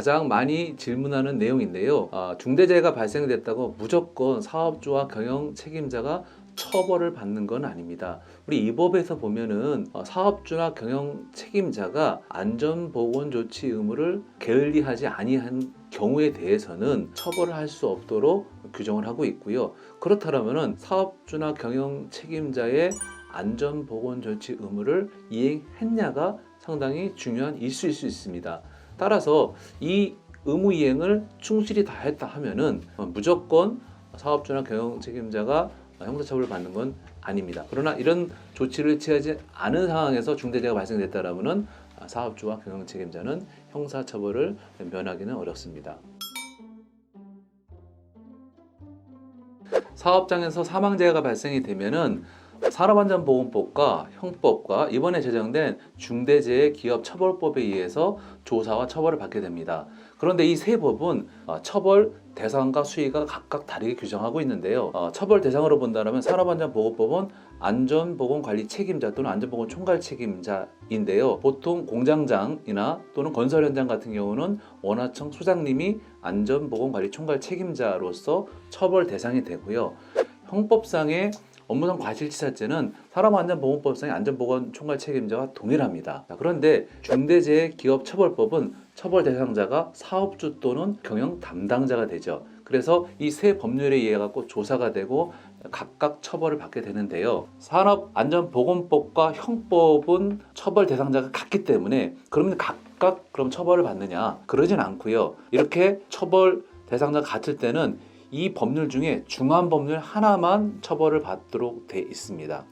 가장 많이 질문하는 내용인데요. 중대재해가 발생됐다고 무조건 사업주와 경영 책임자가 처벌을 받는 건 아닙니다. 우리 이 법에서 보면은 사업주나 경영 책임자가 안전보건조치 의무를 게을리하지 아니한 경우에 대해서는 처벌을 할 수 없도록 규정을 하고 있고요. 그렇다면은 사업주나 경영 책임자의 안전보건조치 의무를 이행했냐가 상당히 중요한 이슈일 수 있습니다. 따라서 이 의무 이행을 충실히 다 했다 하면은 무조건 사업주나 경영 책임자가 형사처벌을 받는 건 아닙니다. 그러나 이런 조치를 취하지 않은 상황에서 중대재해가 발생됐다라면은 사업주와 경영 책임자는 형사처벌을 면하기는 어렵습니다. 사업장에서 사망재해가 발생이 되면은 산업안전보건법과 형법과 이번에 제정된 중대재해기업처벌법에 의해서 조사와 처벌을 받게 됩니다. 그런데 이 세 법은 처벌 대상과 수위가 각각 다르게 규정하고 있는데요. 처벌 대상으로 본다면 산업안전보건법은 안전보건관리 책임자 또는 안전보건총괄 책임자인데요. 보통 공장장이나 또는 건설 현장 같은 경우는 원하청 소장님이 안전보건관리 총괄 책임자로서 처벌 대상이 되고요. 형법상의 업무상 과실치사죄는 산업안전보건법상의 안전보건 총괄 책임자와 동일합니다. 그런데 중대재해기업처벌법은 처벌 대상자가 사업주 또는 경영 담당자가 되죠. 그래서 이 세 법률에 의해 갖고 조사가 되고 각각 처벌을 받게 되는데요. 산업안전보건법과 형법은 처벌 대상자가 같기 때문에 그러면 각각 그럼 처벌을 받느냐? 그러진 않고요. 이렇게 처벌 대상자가 같을 때는 이 법률 중에 중한 법률 하나만 처벌을 받도록 돼 있습니다.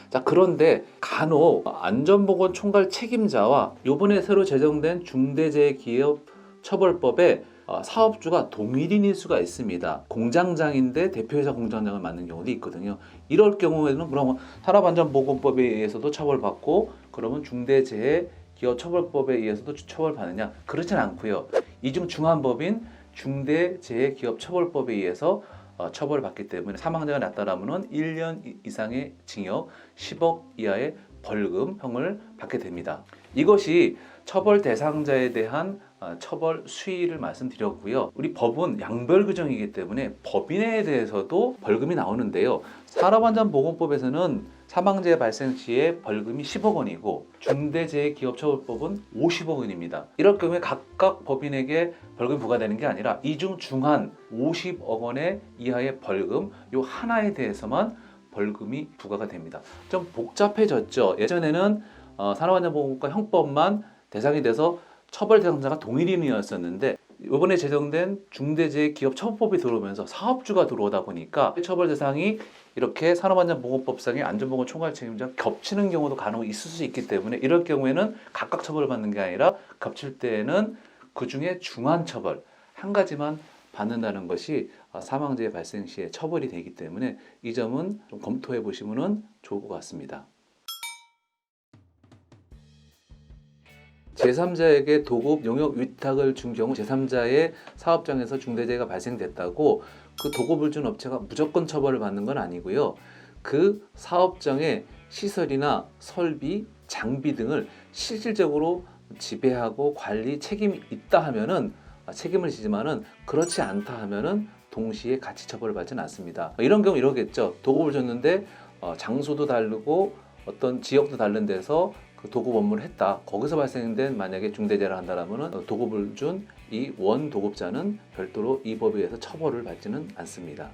자, 그런데 간혹 안전보건 총괄 책임자와 이번에 새로 제정된 중대재해기업처벌법에 사업주가 동일인일 수가 있습니다. 공장장인데 대표이사 공장장을 맡는 경우도 있거든요. 이럴 경우에는 그러면 산업안전보건법에 의해서도 처벌받고 그러면 중대재해기업처벌법에 의해서도 처벌받느냐? 그렇진 않고요. 이중 중한 법인 중대재해기업처벌법에 의해서 처벌을 받기 때문에 사망자가 났다라면 1년 이상의 징역, 10억 이하의 벌금형을 받게 됩니다. 이것이 처벌 대상자에 대한 처벌 수위를 말씀드렸고요. 우리 법은 양별 규정이기 때문에 법인에 대해서도 벌금이 나오는데요. 산업안전보건법에서는 사망재해 발생 시에 벌금이 10억 원이고 중대재해기업처벌법은 50억 원입니다. 이럴 경우에 각각 법인에게 벌금이 부과되는 게 아니라 이중 중한 50억 원의 이하의 벌금 요 하나에 대해서만 벌금이 부과가 됩니다. 좀 복잡해졌죠. 예전에는 산업안전보건법과 형법만 대상이 돼서 처벌 대상자가 동일인이었었는데 이번에 제정된 중대재해기업처벌법이 들어오면서 사업주가 들어오다 보니까 처벌 대상이 이렇게 산업안전보건법상의 안전보건 총괄 책임자 겹치는 경우도 간혹 있을 수 있기 때문에 이럴 경우에는 각각 처벌을 받는 게 아니라 겹칠 때에는 그 중에 중한 처벌 한 가지만 받는다는 것이 사망재해 발생 시에 처벌이 되기 때문에 이 점은 좀 검토해 보시면 좋을 것 같습니다. 제3자에게 도급 용역 위탁을 준 경우 제3자의 사업장에서 중대재해가 발생됐다고 그 도급을 준 업체가 무조건 처벌을 받는 건 아니고요. 그 사업장의 시설이나 설비, 장비 등을 실질적으로 지배하고 관리 책임이 있다 하면은 책임을 지지만은 그렇지 않다 하면은 동시에 같이 처벌을 받지는 않습니다. 이런 경우 이러겠죠. 도급을 줬는데 장소도 다르고 어떤 지역도 다른 데서 그 도급 업무를 했다. 거기서 발생된 만약에 중대재해를 한다라면은 도급을 준 이 원 도급자는 별도로 이 법에 의해서 처벌을 받지는 않습니다.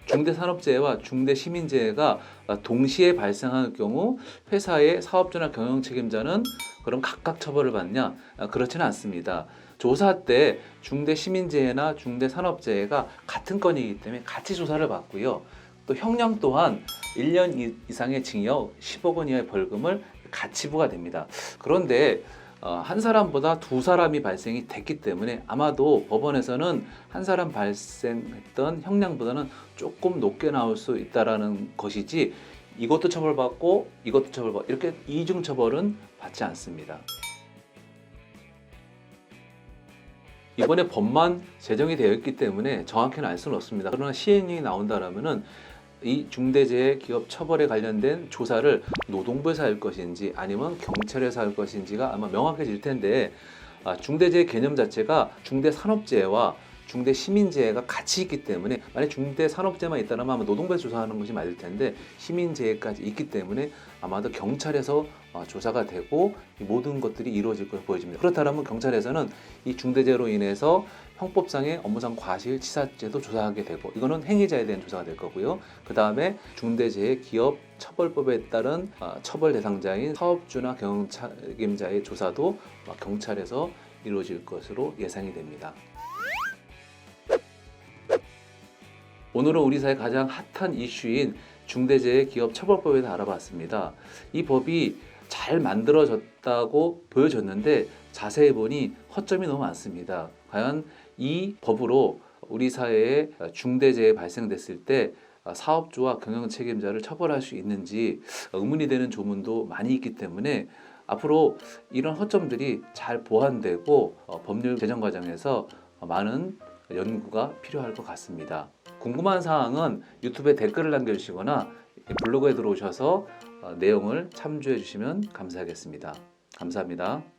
중대산업재해와 중대시민재해가 동시에 발생할 경우 회사의 사업주나 경영 책임자는 그럼 각각 처벌을 받냐? 그렇지는 않습니다. 조사 때 중대시민재해나 중대산업재해가 같은 건이기 때문에 같이 조사를 받고요. 또 형량 또한 1년 이상의 징역, 10억 원 이하의 벌금을 같이 부과됩니다. 그런데 한 사람보다 두 사람이 발생이 됐기 때문에 아마도 법원에서는 한 사람 발생했던 형량보다는 조금 높게 나올 수 있다라는 것이지 이것도 처벌받고 이것도 처벌받고 이렇게 이중 처벌은 받지 않습니다. 이번에 법만 제정이 되어 있기 때문에 정확히는 알 수는 없습니다. 그러나 시행령이 나온다라면은 이 중대재해 기업 처벌에 관련된 조사를 노동부에서 할 것인지 아니면 경찰에서 할 것인지가 아마 명확해질 텐데, 중대재해 개념 자체가 중대산업재해와 중대시민재해가 같이 있기 때문에, 만약 중대산업재해만 있다면 아마 노동부에서 조사하는 것이 맞을 텐데 시민재해까지 있기 때문에 아마도 경찰에서 조사가 되고 이 모든 것들이 이루어질 것으로 보여집니다. 그렇다면 경찰에서는 이 중대재해로 인해서 형법상의 업무상 과실치사죄도 조사하게 되고, 이거는 행위자에 대한 조사가 될 거고요. 그 다음에 중대재해 기업 처벌법에 따른 처벌 대상자인 사업주나 경영책임자의 조사도 경찰에서 이루어질 것으로 예상이 됩니다. 오늘은 우리 사회 가장 핫한 이슈인 중대재해 기업 처벌법에 대해 알아봤습니다. 이 법이 잘 만들어졌다고 보여졌는데 자세히 보니 허점이 너무 많습니다. 과연 이 법으로 우리 사회에 중대재해 발생됐을 때 사업주와 경영 책임자를 처벌할 수 있는지 의문이 되는 조문도 많이 있기 때문에 앞으로 이런 허점들이 잘 보완되고 법률 제정 과정에서 많은 연구가 필요할 것 같습니다. 궁금한 사항은 유튜브에 댓글을 남겨주시거나 블로그에 들어오셔서 내용을 참조해 주시면 감사하겠습니다. 감사합니다.